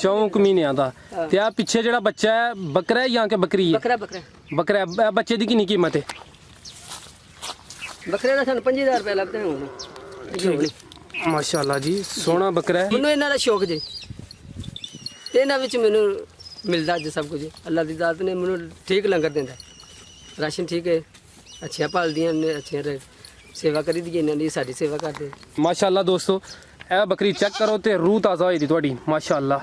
4 ਮਹੀਨਿਆਂ ਦਾ ਤੇ ਆ ਪਿੱਛੇ ਜਿਹੜਾ ਬੱਚਾ ਹੈ ਬੱਕਰਾ ਹੈ ਜਾਂ ਕਿ ਬੱਕਰੀ ਹੈ? ਬੱਕਰਾ ਹੈ। ਬੱਚੇ ਦੀ ਕਿੰਨੀ ਕੀਮਤ ਹੈ? ਬੱਕਰੇ ਦਾ ਸਾਨੂੰ 5000 ਰੁਪਏ ਲੱਗਦੇ ਹੁਣ। ਮਾਸ਼ਾਅੱਲਾ ਜੀ ਸੋਹਣਾ ਬੱਕਰਾ ਹੈ। ਮੈਨੂੰ ਇਹਨਾਂ ਦਾ ਸ਼ੌਕ ਜੀ ਤੇ ਇਹਨਾਂ ਵਿੱਚ ਮੈਨੂੰ ਮਿਲਦਾ ਅੱਜ ਸਭ ਕੁਝ। ਅੱਲਾ ਦੀ ਜ਼ਾਤ ਨੇ ਮੈਨੂੰ ਠੀਕ ਲੰਗਰ ਦਿੰਦਾ, ਰਾਸ਼ਨ ਠੀਕ ਹੈ, ਅੱਛੀਆਂ ਪਾਲਦੀਆਂ ਨੇ, ਅੱਛੀਆਂ ਸੇਵਾ ਕਰੀ ਦੀ ਇਹਨਾਂ ਦੀ, ਸਾਡੀ ਸੇਵਾ ਕਰਦੇ। ਮਾਸ਼ਾਅੱਲਾ ਦੋਸਤੋ ਇਹ ਬੱਕਰੀ ਚੈੱਕ ਕਰੋ ਤੇ ਰੂਹ ਤਾਜ਼ਾ ਹੋਈ ਦੀ ਤੁਹਾਡੀ। ਮਾਸ਼ਾਅੱਲਾ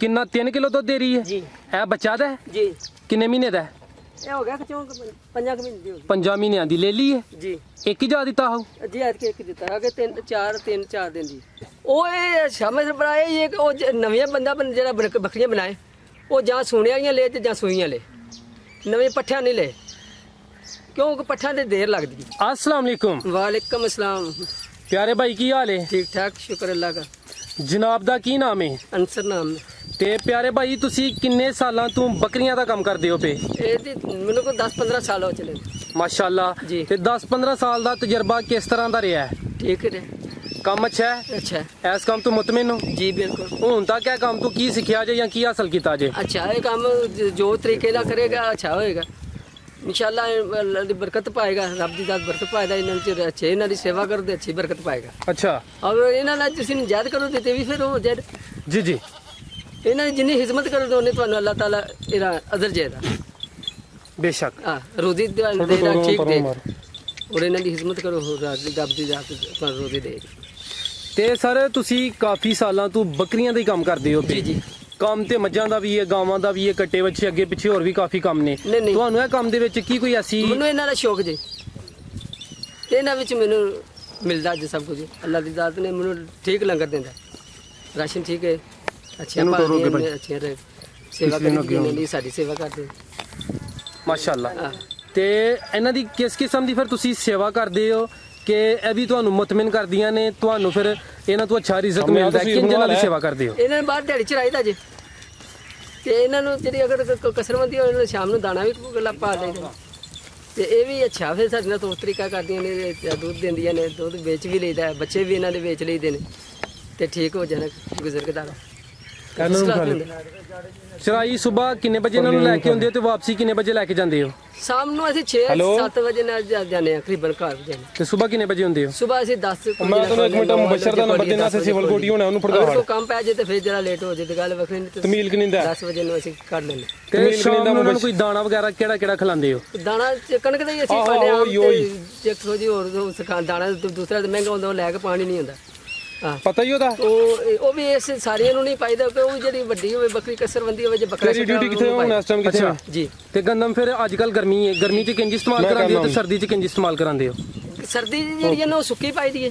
ਕਿੰਨਾ 3 ਕਿਲੋ ਦੁੱਧ ਦੇ ਰਹੀ ਹੈ? ਜੀ। ਇਹ ਬੱਚਾ ਦਾ ਹੈ? ਜੀ। ਕਿੰਨੇ ਮਹੀਨੇ ਦਾ ਹੈ? ਇਹ ਹੋ ਗਿਆ ਕਿ 5 ਮਹੀਨੇ ਦੀ ਹੋ ਗਈ। 5 ਮਹੀਨਿਆਂ ਦੀ ਲੈ ਲਈ ਹੈ ਜੀ। ਇੱਕ ਹੀ ਜਾ ਦਿੱਤਾ ਹੋ? ਜੀ ਅੱਜ ਕੇ ਇੱਕ ਦਿੱਤਾ ਕਿ 3-4 ਦਿਨ ਦੀ। ਉਹ ਇਹ ਸਮਝ ਬਣਾਏ ਇਹ ਕਿ ਉਹ ਨਵੀਆਂ ਬੰਦਾ ਜਿਹੜਾ ਬੱਕਰੀਆਂ ਬਣਾਏ ਉਹ ਜਾਂ ਸੂਣੇ ਵਾਲੀਆਂ ਲੈ ਤੇ ਜਾਂ ਸੂਈਆਂ ਲੈ, ਨਵੇਂ ਪੱਠਿਆਂ ਨਹੀਂ ਲੈ, ਕਿਉਂਕਿ ਪੱਠਿਆਂ ਤੇ ਦੇਰ ਲੱਗਦੀ ਹੈ। अस्सलाम वालेकुम। वालेकुम अस्सलाम। प्यारे भाई की हाल है? ठीक ठाक शुक्र अल्लाह का। जनाब दा की नाम है? अंसर नाम ਤੇ ਪਿਆਰੇ ਭਾਈ ਤੁਸੀਂ ਕਿੰਨੇ ਸਾਲਾਂ ਤੋਂ ਬੱਕਰੀਆਂ ਦਾ ਕੰਮ ਕਰਦੇ ਹੋ ਪਏ? ਇਹਦੀ ਮੈਨੂੰ ਕੋ 10-15 ਸਾਲ ਹੋ ਚਲੇ। ਮਾਸ਼ਾਅੱਲਾ ਜੀ। ਤੇ 10-15 ਸਾਲ ਦਾ ਤਜਰਬਾ ਕਿਸ ਤਰ੍ਹਾਂ ਦਾ ਰਿਹਾ ਹੈ? ਠੀਕ ਹੈ। ਕੰਮ ਅੱਛਾ ਹੈ? अच्छा ਇਸ ਕੰਮ ਤੋਂ ਮੁਤਮਿਨ ਹੋ? जी बिल्कुल। ਹੁਣ ਤੱਕ ਇਹ ਕੰਮ ਤੋਂ ਕੀ ਸਿੱਖਿਆ ਜੇ ਜਾਂ ਕੀ ਹਾਸਲ ਕੀਤਾ ਜੇ? अच्छा ये काम जो तरीके ਨਾਲ करेगा अच्छा होएगा इंशाल्लाह। अल्लाह ਦੀ ਬਰਕਤ ਪਾਏਗਾ, ਰੱਬ ਦੀ ਜ਼ਾਤ ਬਰਕਤ ਪਾਏਗਾ। ਇਹਨਾਂ ਵਿੱਚ ਅੱਛੇ ਇਹਨਾਂ ਦੀ ਸੇਵਾ ਕਰਦੇ ਅੱਛੀ ਬਰਕਤ ਪਾਏਗਾ। ਅੱਛਾ ਔਰ ਇਹਨਾਂ ਨਾਲ ਤੁਸੀਂ ਨਿਜਾਤ ਕਰੋ ਤੇ ਵੀ ਫਿਰ ਉਹ ਜਦ ਜੀ ਜੀ ਇਹਨਾਂ ਦੀ ਜਿੰਨੀ ਖਿਦਮਤ ਕਰੋਗੇ ਉਹਨੇ ਤੁਹਾਨੂੰ ਅੱਲਾਹ ਤਾਲਾ ਇਹਦਾ ਅਜ਼ਰ ਦੇਗਾ। ਬੇਸ਼ੱਕ ਹਾਂ ਰੋਜ਼ੀ ਦੇਗਾ ਠੀਕ ਦੇ। ਔਰ ਇਹਨਾਂ ਦੀ ਖਿਦਮਤ ਕਰੋ ਰੱਬ ਦੀ ਜ਼ਾਤ ਤੁਹਾਨੂੰ ਰੋਜ਼ੀ ਦੇਗੀ। ਤੇ ਸਰ ਤੁਸੀਂ ਕਾਫੀ ਸਾਲਾਂ ਤੋਂ ਬੱਕਰੀਆਂ ਦਾ ਹੀ ਕੰਮ ਕਰਦੇ ਹੋ ਪਏ? ਜੀ ਜੀ। ਕੰਮ ਤੇ ਮੱਝਾਂ ਦਾ ਵੀ ਹੈ, ਗਾਵਾਂ ਦਾ ਵੀ ਹੈ, ਕੱਟੇ ਬੱਚੇ ਅੱਗੇ ਪਿੱਛੇ ਹੋਰ ਵੀ ਕਾਫੀ ਕੰਮ ਨੇ। ਨਹੀਂ। ਤੁਹਾਨੂੰ ਇਹ ਕੰਮ ਦੇ ਵਿੱਚ ਕੀ ਕੋਈ ਐਸੀ? ਮੈਨੂੰ ਇਹਨਾਂ ਦਾ ਸ਼ੌਕ ਜੀ ਤੇ ਇਹਨਾਂ ਵਿੱਚ ਮੈਨੂੰ ਮਿਲਦਾ ਅੱਜ ਸਭ ਕੁਝ। ਅੱਲਾ ਦੀ ਜ਼ਾਤ ਨੇ ਮੈਨੂੰ ਠੀਕ ਲੰਗਰ ਦਿੰਦਾ, ਰਾਸ਼ਨ ਠੀਕ ਹੈ, ਅੱਛੀਆਂ ਪਾਲਦੀਆਂ ਨੇ, ਅੱਛੀਆਂ ਸੇਵਾ ਕਰੀ ਇਹਨਾਂ ਦੀ, ਸਾਡੀ ਸੇਵਾ ਕਰਦੇ। ਮਾਸ਼ਾਅੱਲਾ। ਹਾਂ। ਤੇ ਇਹਨਾਂ ਦੀ ਕਿਸ ਕਿਸਮ ਦੀ ਫਿਰ ਤੁਸੀਂ ਸੇਵਾ ਕਰਦੇ ਹੋ ਕਿ ਇਹ ਵੀ ਤੁਹਾਨੂੰ ਮੁਤਮਿਨ ਕਰਦੀਆਂ ਨੇ, ਤੁਹਾਨੂੰ ਫਿਰ ਇਹਨਾਂ ਤੋਂ ਅੱਛਾ ਰਿਜ਼ਕ ਮਿਲਦਾ ਹੈ? ਕਿੰਜ ਇਹਨਾਂ ਦੀ ਸੇਵਾ ਕਰਦੇ ਹੋ? ਇਹਨਾਂ ਨੂੰ ਬਾਹਰ ਦਿਹਾੜੀ ਚ ਰਾਈਦਾ ਜੀ ਤੇ ਇਹਨਾਂ ਨੂੰ ਜਿਹੜੀ ਅਗਰ ਕਸਰਮੰਦੀ ਹੋਵੇ ਇਹਨਾਂ ਨੂੰ ਸ਼ਾਮ ਨੂੰ ਦਾਣਾ ਵੀ ਗੱਲਾਂ ਪਾ ਦੇਈਦਾ ਤੇ ਇਹ ਵੀ ਅੱਛਾ ਫਿਰ ਸਾਡੇ ਨਾਲ ਤੋਂ ਤਰੀਕਾ ਕਰਦੀਆਂ ਨੇ, ਦੁੱਧ ਦਿੰਦੀਆਂ ਨੇ, ਦੁੱਧ ਵੇਚ ਵੀ ਲਈਦਾ, ਬੱਚੇ ਵੀ ਇਹਨਾਂ ਦੇ ਵੇਚ ਲਈਦੇ ਨੇ ਤੇ ਠੀਕ ਹੋ ਜਾਣਾ ਗੁਜ਼ਰ ਕੇ ਦਾੜਾ। ਚਰਾਈ ਸਵੇਰ ਕਿੰਨੇ ਵਜੇ ਇਹਨਾਂ ਨੂੰ ਲੈ ਕੇ ਆਉਂਦੇ ਹੋ ਤੇ ਵਾਪਸੀ ਕਿੰਨੇ ਵਜੇ ਲੈ ਕੇ ਜਾਂਦੇ ਹੋ? ਸ਼ਾਮ ਨੂੰ ਅਸੀਂ 6-7 ਵਜੇ ਨਾਲ ਜਾਂਦੇ ਹਾਂ ਤਕਰੀਬਨ ਘਰ ਜਾਂਦੇ। ਤੇ ਸਵੇਰ ਕਿੰਨੇ ਵਜੇ ਹੁੰਦੇ ਹੋ? ਸਵੇਰ ਅਸੀਂ 10 ਮੈਂ ਤੁਹਾਨੂੰ ਇੱਕ ਮਿੰਟ ਮੁਬਸ਼ਰ ਦਾ ਨੰਬਰ ਦੇਣਾ ਸੀ, ਸਿਵਲ ਕੋਟੀ ਹੋਣਾ ਉਹਨੂੰ ਫੜਵਾ ਕੋ ਕੰਮ ਪੈ ਜੇ ਤੇ ਫਿਰ ਜਰਾ ਲੇਟ ਹੋ ਜੇ ਤੇ ਗੱਲ ਵੱਖਰੀ ਨਹੀਂ। ਤਮੀਲ ਕਿ ਨਿੰਦਾ 10 ਵਜੇ ਨੂੰ ਅਸੀਂ ਕੱਢ ਲੈਂਦੇ। ਤੇ ਸ਼ਾਮ ਨੂੰ ਉਹਨਾਂ ਨੂੰ ਕੋਈ ਦਾਣਾ ਵਗੈਰਾ ਕਿਹੜਾ ਖਿਲਾਉਂਦੇ ਹੋ? ਦਾਣਾ ਕਣਕ ਦਾ ਹੀ ਅਸੀਂ ਪਾਉਂਦੇ ਹਾਂ ਤੇ 100 ਜੀ ਹੋਰ ਸਿਖਾ ਦਾਣਾ ਦੂਸਰਾ ਤੇ ਮਹਿੰਗਾ ਹੁੰਦਾ, ਉਹ ਲੈ ਕੇ ਪਾਣੀ ਨਹੀਂ ਹੁੰਦਾ। ਹਾਂ ਪਤਾ ਹੀ ਉਹਦਾ। ਉਹ ਵੀ ਇਸ ਸਾਰਿਆਂ ਨੂੰ ਨਹੀਂ ਪਾਈਦਾ ਕਿ ਉਹ ਜਿਹੜੀ ਵੱਡੀ ਹੋਵੇ ਬੱਕਰੀ ਕਸਰਬੰਦੀ ਹੋਵੇ ਜੇ ਬੱਕਰਾ ਤੇਰੀ ਡਿਊਟੀ ਕਿੱਥੇ ਹੁਣ ਇਸ ਟਾਈਮ ਕਿੱਥੇ? ਜੀ। ਤੇ ਗੰਦਮ ਫਿਰ ਅੱਜ ਕੱਲ ਗਰਮੀ ਹੈ, ਗਰਮੀ ਚ ਕਿੰਜ ਇਸਤੇਮਾਲ ਕਰਾਂਦੇ ਹੋ ਤੇ ਸਰਦੀ ਚ ਕਿੰਜ ਇਸਤੇਮਾਲ ਕਰਾਂਦੇ ਹੋ? ਸਰਦੀ ਜਿਹੜੀ ਹੈ ਨਾ ਉਹ ਸੁੱਕੀ ਪਾਈ ਦੀ ਹੈ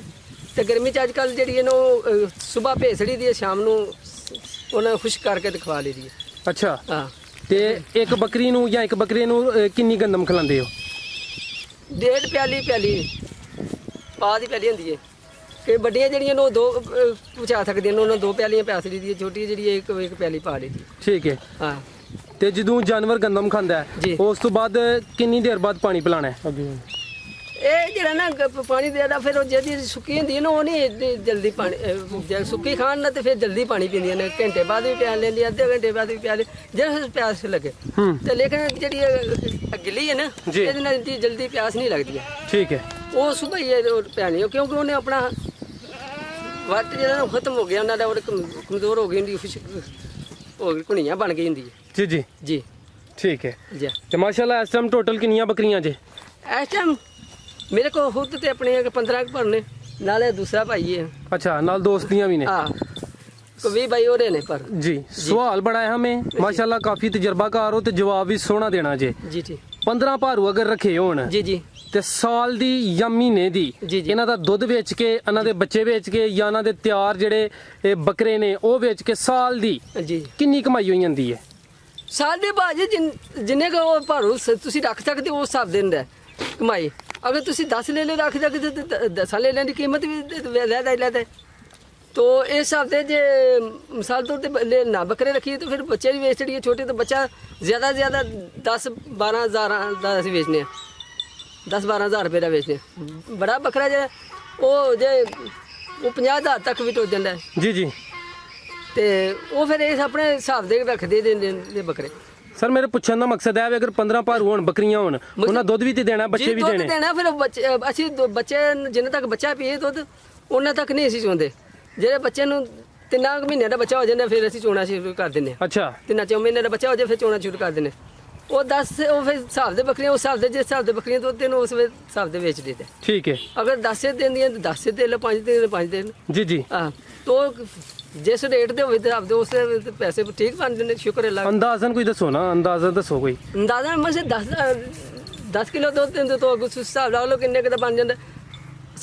ਤੇ ਗਰਮੀ ਚ ਅੱਜ ਕੱਲ ਜਿਹੜੀ ਹੈ ਨਾ ਉਹ ਸਵੇਰ ਭੇਸੜੀ ਦੀ ਹੈ, ਸ਼ਾਮ ਨੂੰ ਉਹਨਾਂ ਨੂੰ ਖੁਸ਼ਕ ਕਰਕੇ ਤੇ ਖਵਾ ਲਈ ਦੀ ਹੈ। ਅੱਛਾ। ਹਾਂ। ਤੇ ਇੱਕ ਬੱਕਰੀ ਨੂੰ ਜਾਂ ਇੱਕ ਬੱਕਰੇ ਨੂੰ ਕਿੰਨੀ ਗੰਦਮ ਖਿਲਾਉਂਦੇ ਹੋ? 1.5 ਪਿਆਲੀ ਪਾ ਦੀ ਪਿਆਲੀ ਹੁੰਦੀ ਹੈ ਕਿ ਵੱਡੀਆਂ ਜਿਹੜੀਆਂ ਨੇ ਉਹ 2 ਪਹੁੰਚਾ ਸਕਦੀਆਂ ਨੇ, ਉਹਨਾਂ 2 ਪਿਆਲੀਆਂ ਪਿਆ ਸਕਦੀ ਦੀ, ਛੋਟੀ ਜਿਹੜੀ ਇੱਕ ਪਿਆਲੀ ਪਾ ਲਈ ਦੀ। ਠੀਕ ਹੈ। ਹਾਂ। ਤੇ ਜਦੋਂ ਜਾਨਵਰ ਗੰਦਮ ਖਾਂਦਾ ਜੀ। ਹੈ ਉਸ ਤੋਂ ਬਾਅਦ ਕਿੰਨੀ ਦੇਰ ਬਾਅਦ ਪਾਣੀ ਪਿਲਾਣਾ ਹੈ? ਇਹ ਜਿਹੜਾ ਨਾ ਪਾਣੀ ਦੇਦਾ ਫਿਰ ਉਹ ਜਿਹੜੀ ਸੁੱਕੀ ਹੁੰਦੀ ਹੈ ਨਾ ਉਹ ਨਹੀਂ ਜਲਦੀ ਪਾਣੀ ਜੇ ਸੁੱਕੀ ਖਾਣ ਨਾ ਤੇ ਫਿਰ ਜਲਦੀ ਪਾਣੀ ਪੀਂਦੀਆਂ ਨੇ, ਘੰਟੇ ਬਾਅਦ ਵੀ ਪਿਆ ਲੈਂਦੀ, ਅੱਧੇ ਘੰਟੇ ਬਾਅਦ ਵੀ ਪਿਆ ਲੈ ਜੇ ਪਿਆਸ ਲੱਗੇ ਤੇ। ਲੇਕਿਨ ਜਿਹੜੀ ਗਿੱਲੀ ਹੈ ਨਾ ਇਹਦੇ ਨਾਲ ਜਲਦੀ ਪਿਆਸ ਨਹੀਂ ਲੱਗਦੀ ਹੈ। ਠੀਕ ਹੈ। ਉਹ ਸੁਬਹ ਹੀ ਪਿਆਣੀ ਕਿਉਂਕਿ ਉਹਨੇ ਆਪਣਾ ਵੱਟ ਜਿਹੜਾ ਖਤਮ ਹੋ ਗਿਆ, ਉਹਨਾਂ ਦਾ ਕਮਜ਼ੋਰ ਹੋ ਗਈ ਹੁੰਦੀ, ਹੋ ਗਈ ਘੁਣੀਆਂ ਬਣ ਗਈ ਹੁੰਦੀ ਹੈ। ਜੀ ਜੀ ਜੀ। ਠੀਕ ਹੈ ਜੀ। ਤੇ ਮਾਸ਼ਾਅੱਲਾ ਇਸ ਟਾਈਮ ਟੋਟਲ ਕਿੰਨੀਆਂ ਬੱਕਰੀਆਂ ਜੇ? ਇਸ ਟਾਈਮ ਮੇਰੇ ਕੋਲ ਖੁਦ ਤੇ ਆਪਣੇ 15 ਭਰਨੇ, ਨਾਲੇ ਦੂਸਰਾ ਭਾਈ ਹੈ। अच्छा नाल दोस्तियां भी ने? हाँ कभी भाई हो रहे ने पर जी। सवाल बड़ा है हमें माशाल्लाह काफी तजर्बाकार हो ते जवाब भी सोहना देना जे। जी जी। 15 ਭਾਰੂ ਅਗਰ ਰੱਖੇ ਹੋਣ जी जी ਤੇ ਸਾਲ ਦੀ ਜਾਂ ਮਹੀਨੇ ਦੀ ਜੀ ਜੀ। ਇਹਨਾਂ ਦਾ ਦੁੱਧ ਵੇਚ ਕੇ, ਇਹਨਾਂ ਦੇ ਬੱਚੇ ਵੇਚ ਕੇ ਜਾਂ ਇਹਨਾਂ ਦੇ ਤਿਆਰ ਜਿਹੜੇ ਇਹ ਬੱਕਰੇ ਨੇ ਉਹ ਵੇਚ ਕੇ ਸਾਲ ਦੀ जी ਕਿੰਨੀ ਕਮਾਈ ਹੋਈ ਜਾਂਦੀ ਹੈ? ਸਾਡੇ ਭਾਜੀ ਜਿੰਨੇ ਕੋ ਭਾਰੂ ਤੁਸੀਂ ਰੱਖ ਸਕਦੇ ਹੋ ਉਸ ਹਿਸਾਬ ਦੇ ਹੁੰਦਾ ਕਮਾਈ। अगर तुसी 10 ले ले रख सकते तो 10 ले लेने की कीमत भी लेता है। तो इस हिसाब से जे मिसाल तौर पर ना बकरे रखिए तो फिर बच्चे भी बेच लिए छोटे, तो बच्चा ज़्यादा से ज़्यादा 10-12 हज़ार का असीं बेचने 10-12 हज़ार रुपये का बेचने। बड़ा बकरा जो वो 50,000 तक भी टुट जाता है। जी जी। ਤੇ ਉਹ ਫਿਰ ਇਹ ਆਪਣੇ ਹਿਸਾਬ ਦੇ ਰੱਖਦੇ ਨੇ ਬੱਕਰੇ। ਸਰ ਮੇਰੇ ਪੁੱਛਣ ਦਾ ਮਕਸਦ ਹੈ ਵੀ ਅਗਰ 15 ਭਾਰੂ ਹੋਣ ਬੱਕਰੀਆਂ ਹੋਣ ਉਹਨਾਂ ਦੁੱਧ ਵੀ ਤੇ ਦੇਣਾ ਬੱਚੇ ਵੀ ਦੁੱਧ ਦੇਣੇ। ਦੇਣਾ ਫਿਰ ਅਸੀਂ ਬੱਚੇ ਜਿੰਨੇ ਤੱਕ ਬੱਚਾ ਪੀਏ ਦੁੱਧ ਉਹਨਾਂ ਤੱਕ ਨਹੀਂ ਅਸੀਂ ਚੋਂਦੇ। ਜਿਹੜੇ ਬੱਚੇ ਨੂੰ 3 ਮਹੀਨਿਆਂ ਦਾ ਬੱਚਾ ਹੋ ਜਾਂਦਾ ਫਿਰ ਅਸੀਂ ਚੋਣਾ ਸ਼ੁਰੂ ਕਰ ਦਿੰਦੇ ਹਾਂ। ਅੱਛਾ 3-4 ਮਹੀਨੇ ਦਾ ਬੱਚਾ ਹੋ ਜਾਏ ਫਿਰ ਚੋਣਾ ਸ਼ੁਰੂ ਕਰ ਦਿੰਦੇ। ਉਹ 10 ਉਹ ਫਿਰ ਹਿਸਾਬ ਦੇ ਬੱਕਰੀਆਂ ਉਸ ਹਿਸਾਬ ਦੇ ਜਿਸ ਹਿਸਾਬ ਦੇ ਬੱਕਰੀਆਂ ਦੁੱਧ ਦੇਣ ਉਸ ਹਿਸਾਬ ਦੇ ਵੇਚ ਦਿੰਦੇ। ਠੀਕ ਹੈ ਅਗਰ 10 ਦਿੰਦੀਆਂ ਤਾਂ 10 ਦੇ ਲਓ, 5 ਦੇ 5 ਦੇ। ਜੀ ਜੀ। ਹਾਂ ਤੋ ਜਿਸ ਰੇਟ ਦੇ ਹੋਵੇ ਤੇ ਆਪਦੇ ਉਸ ਪੈਸੇ ਠੀਕ ਬਣਦੇ ਨੇ। ਸ਼ੁਕਰ ਅੱਲਾ। ਅੰਦਾਜ਼ਨ ਕੋਈ ਦੱਸੋ ਨਾ, ਅੰਦਾਜ਼ਾ ਦੱਸੋ ਕੋਈ। ਅੰਦਾਜ਼ਾ ਮੈਂ 10 ਕਿਲੋ ਦੁੱਧ ਦਿੰਦੇ ਤੋਂ ਉਸ ਹਿਸਾਬ ਲਾ ਲਓ ਕਿੰਨੇ ਕੁ ਦਾ ਬਣ ਜਾਂਦਾ।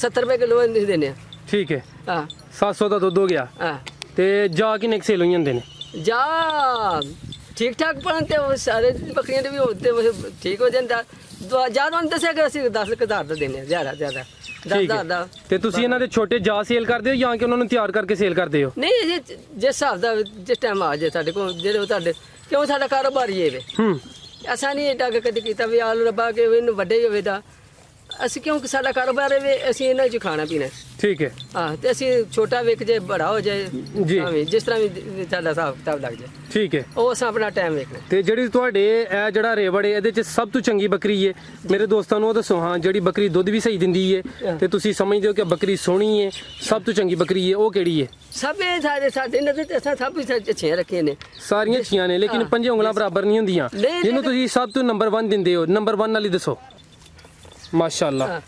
70 ਰੁਪਏ ਕਿਲੋ ਅਸੀਂ ਦਿੰਦੇ ਠੀਕ ਹੈ ਹਾਂ। 700 ਦਾ ਦੁੱਧ ਹੋ ਗਿਆ। ਹਾਂ ਤੇ ਜਾ ਕਿੰਨੇ ਕੁ ਸੇਲ ਹੋਈ ਜਾਂਦੇ ਨੇ? ਜਾ ਠੀਕ ਠਾਕ ਪੜਨ ਤੇ ਉਹ ਸਾਰੇ ਬੱਕਰੀਆਂ ਦੇ ਵੀ ਹੁੰਦੇ ਠੀਕ ਹੋ ਜਾਂਦਾ। ਜਿਆਦਾ ਨਹੀਂ ਦੱਸਿਆ ਕਿ ਅਸੀਂ 10,000 ਦਾ ਦਿੰਦੇ ਹਾਂ। ਜ਼ਿਆਦਾ ਠੀਕ 10,000 ਦਾ। ਤੇ ਤੁਸੀਂ ਇਹਨਾਂ ਦੇ ਛੋਟੇ ਜਾ ਸੇਲ ਕਰਦੇ ਹੋ ਜਾਂ ਕਿ ਉਹਨਾਂ ਨੂੰ ਤਿਆਰ ਕਰਕੇ ਸੇਲ ਕਰਦੇ ਹੋ? ਨਹੀਂ ਇਹ ਜਿਸ ਹਿਸਾਬ ਦਾ ਜਿਸ ਟਾਈਮ ਆ ਜੇ ਸਾਡੇ ਕੋਲ ਜਿਹੜੇ ਉਹ ਤੁਹਾਡੇ ਕਿਉਂ ਸਾਡਾ ਕਾਰੋਬਾਰ ਹੀ ਹੈ ਵੇ। ਐਸਾ ਨਹੀਂ ਏਡਾ ਕਦੇ ਕੀਤਾ ਵੀ ਆਲੂ ਰੱਬਾ ਕੇ ਇਹਨੂੰ ਵੱਡੇ ਹੋਵੇ ਦਾ। ਅਸੀਂ ਕਿਉਂਕਿ ਸਾਡਾ ਕਾਰੋਬਾਰ ਹੈ ਵੇ ਅਸੀਂ ਇਹਨਾਂ 'ਚ ਖਾਣਾ ਪੀਣਾ। ਠੀਕ ਹੈ ਹਾਂ ਤੇ ਅਸੀਂ ਛੋਟਾ ਵੇਖ ਜੇ ਬੜਾ ਹੋ ਜਾਏ ਜੀ। ਭਾਵੇਂ ਜਿਸ ਤਰ੍ਹਾਂ ਵੀ ਸਾਡਾ ਹਿਸਾਬ ਕਿਤਾਬ ਲੱਗ ਜਾਏ ਠੀਕ ਹੈ। ਉਹ ਅਸੀਂ ਆਪਣਾ ਟਾਈਮ ਵੇਖਣਾ। ਤੇ ਜਿਹੜੀ ਤੁਹਾਡੇ ਇਹ ਜਿਹੜਾ ਰੇਵੜ ਹੈ ਇਹਦੇ ਚ ਸਭ ਤੋਂ ਚੰਗੀ ਬੱਕਰੀ ਹੈ ਮੇਰੇ ਦੋਸਤਾਂ ਨੂੰ ਉਹ ਦੱਸੋ ਹਾਂ ਜਿਹੜੀ ਬੱਕਰੀ ਦੁੱਧ ਵੀ ਸਹੀ ਦਿੰਦੀ ਹੈ ਤੇ ਤੁਸੀਂ ਸਮਝਦੇ ਹੋ ਕਿ ਬੱਕਰੀ ਸੋਹਣੀ ਹੈ ਸਭ ਤੋਂ ਚੰਗੀ ਬੱਕਰੀ ਹੈ ਉਹ ਕਿਹੜੀ ਹੈ? ਸਭ ਇਹ ਸਾਡੇ ਨਜ਼ਰ ਤੇ ਅਸਾਂ ਸਭ ਕੁਝ ਅੱਛੇ ਰੱਖੇ ਨੇ। ਸਾਰੀਆਂ ਅੱਛੀਆਂ ਨੇ ਲੇਕਿਨ ਪੰਜੇ ਉਂਗਲਾਂ ਬਰਾਬਰ ਨਹੀਂ ਹੁੰਦੀਆਂ। ਨਹੀਂ, ਜਿਹਨੂੰ ਤੁਸੀਂ ਸਭ ਤੋਂ ਨੰਬਰ 1 ਦਿੰਦੇ ਹੋ ਨੰਬਰ 1 ਵਾਲੀ ਦੱਸੋ। ਮਾਸ਼ਾਅੱਲਾ ਹਾਂ,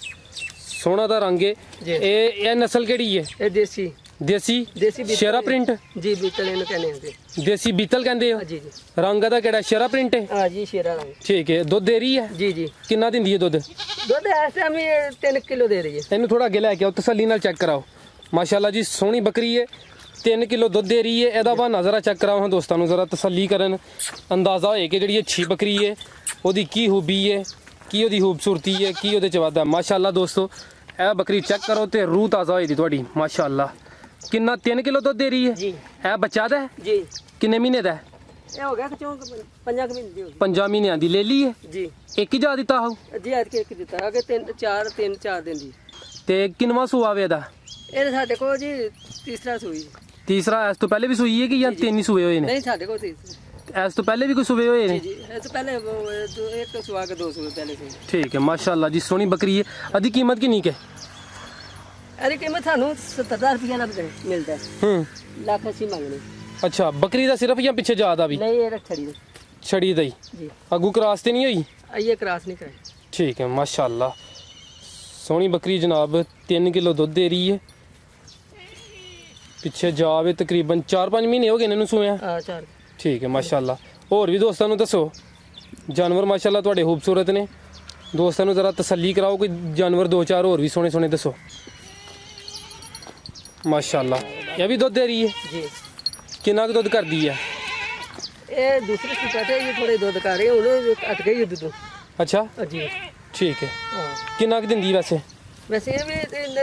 ਸੋਹਣਾ ਦਾ ਰੰਗ ਹੈ। ਜੀ। ਇਹ ਨਸਲ ਕਿਹੜੀ ਹੈ? ਇਹ ਦੇਸੀ ਦੇਸੀ ਬੀਤਲ ਸ਼ੇਰਾ ਪ੍ਰਿੰਟ? ਜੀ ਬੀਤਲ ਇਹਨੂੰ ਕਹਿੰਦੇ ਹੁੰਦੇ। ਦੇਸੀ ਬੀਤਲ ਕਹਿੰਦੇ ਹੋ? ਜੀ ਜੀ ਰੰਗ ਦਾ ਕਿਹੜਾ ਸ਼ੇਰਾ ਪ੍ਰਿੰਟ ਹੈ? ਹਾਂ ਜੀ ਸ਼ੇਰਾ ਰੰਗ। ਠੀਕ ਹੈ। ਦੁੱਧ ਦੇ ਰਹੀ ਹੈ? ਜੀ ਜੀ ਕਿੰਨਾ ਦਿੰਦੀ ਹੈ ਦੁੱਧ? ਦੁੱਧ ਇਸ ਟਾਈਮ 3 ਕਿਲੋ ਦੇ ਰਹੀ ਹੈ। ਇਹਨੂੰ ਥੋੜਾ ਅੱਗੇ ਲੈ ਕੇ ਆਓ ਤਸੱਲੀ ਨਾਲ ਚੈੱਕ ਕਰਾਓ। ਮਾਸ਼ਾਅੱਲਾ ਜੀ ਸੋਹਣੀ ਬੱਕਰੀ ਹੈ 3 ਕਿਲੋ ਦੁੱਧ ਦੇ ਰਹੀ ਹੈ। ਇਹਦਾ ਬਹਾਨਾ ਜ਼ਰਾ ਚੈੱਕ ਕਰਾਓ ਹਾਂ ਦੋਸਤਾਂ ਨੂੰ ਜ਼ਰਾ ਤਸੱਲੀ ਕਰਨ ਅੰਦਾਜ਼ਾ ਹੋਏ ਕਿ ਜਿਹੜੀ ਅੱਛੀ ਬੱਕਰੀ ਹੈ ਉਹਦੀ ਕੀ ਖੂਬੀ ਹੈ ਕੀ ਉਹਦੀ ਖੂਬਸੂਰਤੀ ਹੈ ਕੀ ਉਹਦੇ ਚ ਵਾਧਾ। ਮਾਸ਼ਾਅੱਲਾ ਦੋਸਤੋ ਇਹ ਬੱਕਰੀ ਚੈੱਕ ਕਰੋ ਤੇ ਰੂਹ ਤਾਜ਼ਾ ਹੋਈ ਦੀ ਤੁਹਾਡੀ। ਮਾਸ਼ਾਅੱਲਾ ਕਿੰਨਾ 3 ਕਿਲੋ ਦੁੱਧ ਦੇ ਰਹੀ ਹੈ? ਜੀ ਇਹ ਬੱਚਾ ਦਾ ਹੈ? ਜੀ ਕਿੰਨੇ ਮਹੀਨੇ ਦਾ ਹੈ? ਇਹ ਹੋ ਗਿਆ ਕਿ 5 ਮਹੀਨੇ ਦੀ ਹੋ 5 ਮਹੀਨਿਆਂ ਦੀ ਲੈ ਲਈ ਹੈ? ਗਈ ਜੀ ਇੱਕ ਹੀ ਜਾ ਦਿੱਤਾ ਹੋ ਜੀ ਅੱਜ ਕੇ ਇੱਕ ਦਿੱਤਾ ਅਗੇ 3-4 ਦਿਨ ਦੀ। ਤੇ ਕਿੰਨਵਾ ਸੂਆ ਵੇ ਇਹਦਾ? ਇਹ ਸਾਡੇ ਕੋਲ ਜੀ ਤੀਸਰਾ ਸੂਈ। ਤੀਸਰਾ। ਇਸ ਤੋਂ ਪਹਿਲੇ ਵੀ ਸੂਈ ਹੈ ਕਿ ਜਾਂ 3 ਹੀ ਸੂਏ ਹੋਏ ਨੇ? ਨਹੀਂ ਸਾਡੇ ਕੋਲ ਤੀਸਰਾ। ਇਸ ਤੋਂ ਪਹਿਲੇ ਵੀ ਕੋਈ ਸੂਏ ਹੋਏ ਨੇ? ਜੀ ਇਹ ਤੋਂ ਪਹਿਲੇ ਇੱਕ ਸੁਆ ਕੇ 2 ਸੂਏ ਪਹਿਲੇ ਸੀ। ਠੀਕ ਹੈ ਮਾਸ਼ਾਅੱਲਾ ਜੀ ਸੋਹਣੀ ਬੱਕਰੀ ਹੈ। ਇਹਦੀ ਕੀਮਤ ਕਿੰਨੀ ਕੁ ਹੈ? ਇਹਦੀ ਕੀਮਤ ਸਾਨੂੰ 70,000 ਰੁਪਏ ਦਾ ਮਿਲਦਾ ਹੈ। ਲੱਖ ਅਸੀਂ ਮੰਗਨੇ। ਅੱਛਾ ਬੱਕਰੀ ਦਾ ਸਿਰਫ ਜਾਂ ਪਿੱਛੇ ਜ਼ਿਆਦਾ ਵੀ? ਨਹੀਂ ਇਹ ਰੱਖੜੀ ਦੇ ਛੜੀ ਦਾ ਹੀ ਜੀ। ਅੱਗੂ ਕਰਾਸ ਤੇ ਨਹੀਂ ਹੋਈ? ਆਈਏ ਕਰਾਸ ਨਹੀਂ ਕਰਾਈ। ਠੀਕ ਹੈ ਮਾਸ਼ਾਅੱਲਾ ਸੋਹਣੀ ਬੱਕਰੀ ਜਨਾਬ 3 ਕਿਲੋ ਦੁੱਧ ਦੇ ਰਹੀ ਹੈ। ਪਿੱਛੇ ਜਾਵੇ ਤਕਰੀਬਨ 4-5 ਮਹੀਨੇ ਹੋ ਗਏ ਇਹਨਾਂ ਨੂੰ ਸੂਇਆ। ਹਾਂ 4। ਠੀਕ ਹੈ ਮਾਸ਼ਾਅੱਲਾ। ਹੋਰ ਵੀ ਦੋਸਤਾਂ ਨੂੰ ਦੱਸੋ ਜਾਨਵਰ ਮਾਸ਼ਾਅੱਲਾ ਤੁਹਾਡੇ ਖੂਬਸੂਰਤ ਨੇ। ਦੋਸਤਾਂ ਨੂੰ ਜ਼ਰਾ ਤਸੱਲੀ ਕਰਾਓ ਕੋਈ ਜਾਨਵਰ 2-4 ਹੋਰ ਵੀ ਸੋਹਣੇ ਸੋਹਣੇ ਦੱਸੋ। ਮਾਸ਼ਾਅੱਲਾ ਇਹ ਵੀ ਦੁੱਧ ਦੇ ਰਹੀ ਹੈ? ਜੀ ਕਿੰਨਾ ਕੁ ਦੁੱਧ ਕਰਦੀ ਹੈ? ਇਹ ਦੂਸਰੇ ਸਟੇਟ ਹੈ। ਇਹ ਥੋੜੇ ਦੁੱਧ ਕਰ ਰਹੇ ਹੁਣ ਅਟ ਗਈ ਦੁੱਧ। ਅੱਛਾ ਜੀ ਠੀਕ ਹੈ। ਹਾਂ ਕਿੰਨਾ ਕੁ ਦਿੰਦੀ ਵੈਸੇ? ਵੈਸੇ ਇਹ ਵੀ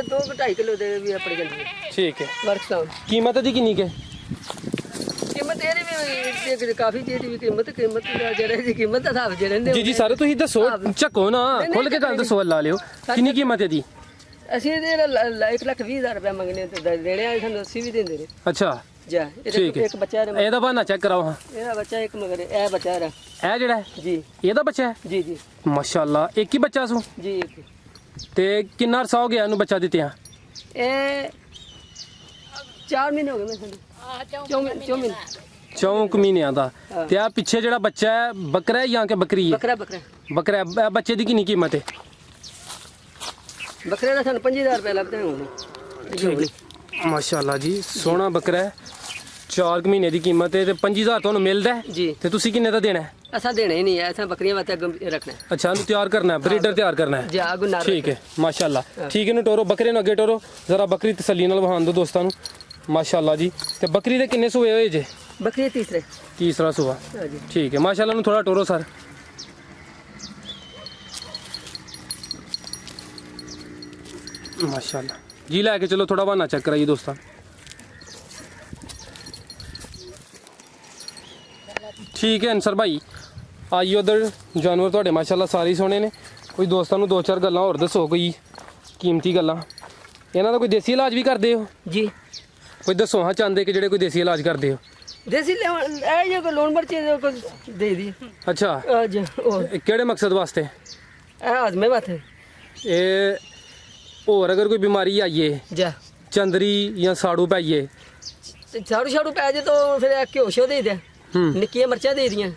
2-2.5 ਕਿਲੋ ਦੇ ਵੀ ਆਪਣੀ ਜਾਂਦੀ ਹੈ। ਠੀਕ ਹੈ। ਵਰਕਸਾਊਂਡ ਕੀਮਤ ਦੀ ਕਿੰਨੀ ਕੁ? ਕੀਮਤ ਇਹਦੀ ਵੀ ਕਾਫੀ ਜਿਹੜੀ ਵੀ ਕੀਮਤ ਜਿਹੜੇ ਦੀ ਕੀਮਤ ਦਾ ਹਿਸਾਬ ਜਿਹੜੇ ਨੇ ਜੀ ਜੀ ਸਰ ਤੁਸੀਂ ਦੱਸੋ ਚੱਕੋ ਨਾ ਖੁੱਲ ਕੇ ਗੱਲ ਦੱਸੋ ਅੱਲਾ ਲਿਓ ਕਿੰਨੀ ਕੀਮਤ ਹੈ ਦੀ? ਅਸੀਂ ਇਹਦੇ 1,20,000 ਰੁਪਏ ਮੰਗਨੇ ਤੇ ਦੇਣੇ ਆ ਸਾਨੂੰ 80 ਵੀ ਦਿੰਦੇ ਨੇ। ਅੱਛਾ ਜਾ ਠੀਕ ਹੈ। ਇੱਕ ਬੱਚਾ ਹੈ ਇਹਦਾ ਬਹਾਨਾ ਚੈੱਕ ਕਰਾਓ ਹਾਂ। ਇਹਦਾ ਬੱਚਾ ਇੱਕ ਮਗਰ ਇਹ ਬੱਚਾ ਹੈ ਇਹ ਜਿਹੜਾ ਹੈ ਜੀ ਇਹਦਾ ਬੱਚਾ ਹੈ? ਜੀ ਜੀ ਮਾਸ਼ਾਅੱਲਾ ਇੱਕ ਹੀ ਬੱਚਾ ਸੂ? ਜੀ ਇੱਕ। ਤੇ ਕਿੰਨਾ ਅਰਸਾ ਹੋ ਗਿਆ ਇਹਨੂੰ ਬੱਚਾ ਦਿੱਤਿਆਂ? ਇਹ 4 ਮਹੀਨੇ ਹੋ ਗਏ ਮੈਂ ਸਾਨੂੰ। 4 ਮਹੀਨੇ 4 ਮਹੀਨਿਆਂ ਦਾ। ਤੇ ਆ ਪਿੱਛੇ ਜਿਹੜਾ ਬੱਚਾ ਹੈ ਬੱਕਰਾ ਹੈ ਜਾਂ ਕਿ ਬੱਕਰੀ ਹੈ? ਬੱਕਰਾ ਬੱਕਰਾ ਹੈ। ਇਹ ਬੱਚੇ ਦੀ ਕਿੰਨੀ ਕੀਮਤ ਹੈ? ਬੱਕਰੇ ਦਾ ਸਾਨੂੰ 5000 ਰੁਪਏ ਲੱਗਦੇ ਹੁਣ। ਮਾਸ਼ਾਅੱਲਾ ਜੀ ਸੋਹਣਾ ਬੱਕਰਾ ਹੈ 4 ਮਹੀਨੇ ਦੀ ਕੀਮਤ ਹੈ ਤੇ 5000 ਤੁਹਾਨੂੰ ਮਿਲਦਾ ਹੈ ਜੀ। ਤੇ ਤੁਸੀਂ ਕਿੰਨੇ ਦਾ ਦੇਣਾ ਹੈ? ਅਸਾਂ ਦੇਣਾ ਹੀ ਨਹੀਂ ਹੈ। ਅਸਾਂ ਬੱਕਰੀਆਂ ਵਾਸਤੇ ਅੱਗੇ ਰੱਖਣਾ ਹੈ। ਅੱਛਾ ਇਹਨੂੰ ਤਿਆਰ ਕਰਨਾ ਹੈ ਬਰੀਡਰ ਤਿਆਰ ਕਰਨਾ ਹੈ? ਜੀ ਆਗੂ ਨਾਲ ਠੀਕ ਹੈ ਮਾਸ਼ਾਅੱਲਾ। ਠੀਕ ਹੈ ਇਹਨੂੰ ਟੋਰੋ ਬੱਕਰੇ ਨੂੰ ਅੱਗੇ ਟੋਰੋ ਜ਼ਰਾ ਬੱਕਰੀ ਤਸੱਲੀ ਨਾਲ ਵਹਾਣ ਦਿਓ ਦੋਸਤਾਂ ਨੂੰ। ਮਾਸ਼ਾਅੱਲਾ ਜੀ ਤੇ ਬੱਕਰੀ ਦੇ ਕਿੰਨੇ ਸੂਏ ਹੋਏ ਜੇ? ਬੱਕਰੀ ਤੀਸਰੇ। ਤੀਸਰਾ ਸੂਆ। ਹਾਂ ਜੀ ਠੀਕ ਹੈ ਮਾਸ਼ਾਅੱਲਾ ਨੂੰ ਥੋੜਾ ਟੋਰੋ ਸਰ। ਮਾਸ਼ਾਅੱਲਾ ਜੀ ਲੈ ਕੇ ਚਲੋ ਥੋੜਾ ਬਹਾਨਾ ਚੈੱਕ ਕਰਾਈਏ ਦੋਸਤਾਂ। ਠੀਕ ਹੈ ਅਨਸਰ ਭਾਈ ਆਈਓ ਉਧਰ ਜਾਨਵਰ ਤੁਹਾਡੇ ਮਾਸ਼ਾਅੱਲਾ ਸਾਰੇ ਹੀ ਸੋਹਣੇ ਨੇ। ਕੋਈ ਦੋਸਤਾਂ ਨੂੰ 2-4 ਗੱਲਾਂ ਹੋਰ ਦੱਸੋ ਕੋਈ ਕੀਮਤੀ ਗੱਲਾਂ। ਇਹਨਾਂ ਦਾ ਕੋਈ ਦੇਸੀ ਇਲਾਜ ਵੀ ਕਰਦੇ ਹੋ? ਜੀ ਕੋਈ ਦੱਸੋ ਹਾਂ ਚਾਹੁੰਦੇ ਕਿ ਜਿਹੜੇ ਕੋਈ ਦੇਸੀ ਇਲਾਜ ਕਰਦੇ ਹੋ। ਦੇਸੀ ਇਹ ਜੇ ਕੋ ਲੋਨ ਮਰਚੇ ਕੋ ਦੇ ਦੀ ਅੱਛਾ, ਅੱਜ ਉਹ ਇਹ ਕਿਹੜੇ ਮਕਸਦ ਵਾਸਤੇ? ਇਹ ਆਦਮੇ ਬਾਤੇ ਇਹ ਹੋਰ ਅਗਰ ਕੋਈ ਬਿਮਾਰੀ ਆਈਏ, ਜਾ ਚੰਦਰੀ ਜਾਂ ਸਾੜੂ ਪਾਈਏ? ਝਾੜੂ ਛਾੜੂ ਪੈ ਜੇ ਤਾਂ ਫਿਰ ਇਹ ਘਿਓ ਸ਼ੋ ਦੇ ਦੇ, ਨਿੱਕੀਆਂ ਮਿਰਚਾਂ ਦੇ ਦੀਆਂ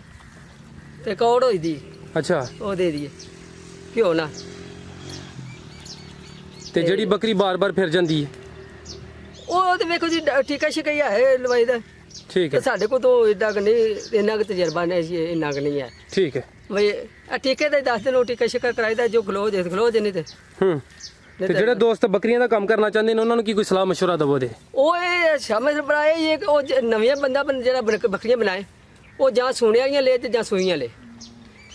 ਤੇ ਕੌੜ ਹੋਈ ਦੀ ਅੱਛਾ, ਉਹ ਦੇ ਦਈਏ ਘਿਓ ਨਾਲ। ਤੇ ਜਿਹੜੀ ਬੱਕਰੀ ਬਾਰ-ਬਾਰ ਫਿਰ ਜਾਂਦੀ ਹੈ? ਉਹ ਤੇ ਵੇਖੋ ਜੀ ਟੀਕਾ ਸ਼ਿਕਾਇਆ ਹੈ ਲਵਾਈ ਦਾ, ਠੀਕ ਤੇ ਹੈ, ਸਾਡੇ ਕੋਲ ਤਾਂ ਏਡਾ ਕੁ ਨਹੀਂ, ਇੰਨਾ ਕੁ ਤਜਰਬਾ ਨਹੀਂ ਜੀ, ਇੰਨਾ ਕੁ ਨਹੀਂ ਹੈ ਠੀਕ ਹੈ। ਬਈ ਆ ਟੀਕੇ ਦਾ 10 ਦਿਨ ਉਹ ਟੀਕਾ ਸ਼ਿਕਾ ਕਰਾਈਦਾ, ਜੋ ਖਲੋ ਜੇ ਨਹੀਂ ਤੇ ਤੇ ਜਿਹੜੇ ਦੋਸਤ ਬੱਕਰੀਆਂ ਦਾ ਕੰਮ ਕਰਨਾ ਚਾਹੁੰਦੇ ਨੇ ਉਹਨਾਂ ਨੂੰ ਕੀ ਕੋਈ ਸਲਾਹ ਮਸ਼ਵਰਾ ਦਵੋ ਦੇ? ਉਹ ਇਹ ਸਮਝ ਬਣਾਏ ਇਹ ਕਿ ਉਹ ਨਵੀਆਂ ਬੰਦਾ ਜਿਹੜਾ ਬੱਕਰੀਆਂ ਬਣਾਏ, ਉਹ ਜਾਂ ਸੂਣੇ ਵਾਲੀਆਂ ਲੈ ਤੇ ਜਾਂ ਸੂਈਆਂ ਲੈ,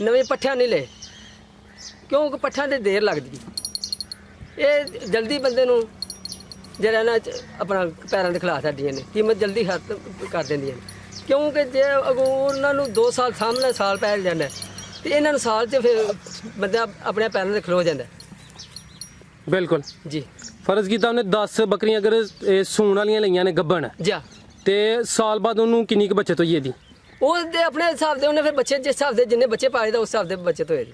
ਨਵੇਂ ਪੱਠਿਆਂ ਨਹੀਂ ਲੈ, ਕਿਉਂਕਿ ਪੱਠਿਆਂ ਤੇ ਦੇਰ ਲੱਗਦੀ। ਇਹ ਜਲਦੀ ਬੰਦੇ ਨੂੰ ਜਿਹੜਾ ਨਾ ਆਪਣਾ ਪੈਰਾਂ ਦੇ ਖਿਲਾ ਛੱਡਦੀਆਂ ਨੇ, ਕੀਮਤ ਜਲਦੀ ਹੱਥ ਕਰ ਦਿੰਦੀਆਂ ਨੇ, ਕਿਉਂਕਿ ਜੇ ਅਗੋਂ ਉਹਨਾਂ ਨੂੰ 2 ਸਾਲ ਸਾਹਮਣੇ ਸਾਲ ਪੈ ਜਾਂਦਾ ਤੇ ਇਹਨਾਂ ਨੂੰ ਸਾਲ 'ਚ ਫਿਰ ਬੰਦਾ ਆਪਣੇ ਪੈਰਾਂ ਤੇ ਖਲੋ ਜਾਂਦਾ ਬਿਲਕੁਲ ਜੀ। ਫਰਜ਼ ਕੀਤਾ ਉਹਨੇ 10 ਬੱਕਰੀਆਂ ਅਗਰ ਇਹ ਸੂਣ ਵਾਲੀਆਂ ਲਈਆਂ ਨੇ ਗੱਭਣ, ਜਾ ਤੇ ਸਾਲ ਬਾਅਦ ਉਹਨੂੰ ਕਿੰਨੀ ਕੁ ਬਚਤ ਹੋਈ ਇਹਦੀ? ਉਹ ਤੇ ਆਪਣੇ ਹਿਸਾਬ ਦੇ ਉਹਨੇ ਫਿਰ ਬੱਚੇ ਜਿਸ ਹਿਸਾਬ ਦੇ ਜਿੰਨੇ ਬੱਚੇ ਪਾਏ ਦਾ ਉਸ ਹਿਸਾਬ ਦੇ ਬੱਚਤ ਹੋਏ।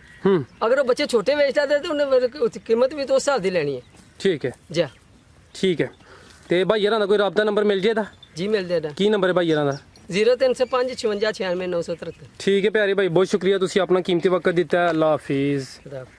ਅਗਰ ਉਹ ਬੱਚੇ ਛੋਟੇ ਵੇਚਦਾ ਤੇ ਉਹਨੇ ਫਿਰ ਕੀਮਤ ਵੀ ਤਾਂ ਉਸ ਹਿਸਾਬ ਦੀ ਲੈਣੀ ਹੈ। ਠੀਕ ਹੈ, ਜਾ ਠੀਕ ਹੈ। ਤੇ ਭਾਈਆਰਾਂ ਦਾ ਕੋਈ ਰਾਬਤਾ ਨੰਬਰ ਮਿਲ ਜੇ ਦਾ? ਜੀ ਮਿਲਦੇ ਨੇ ਕੀ ਨੰਬਰ ਹੈ ਭਾਈਆਰਾਂ ਦਾ? 0305 56 96 973। ਠੀਕ ਹੈ ਪਿਆਰੇ ਭਾਈ, ਬਹੁਤ ਸ਼ੁਕਰੀਆ, ਤੁਸੀਂ ਆਪਣਾ ਕੀਮਤੀ ਵਕਤ ਦਿੱਤਾ। ਅੱਲਾ ਹਾਫਿਜ਼।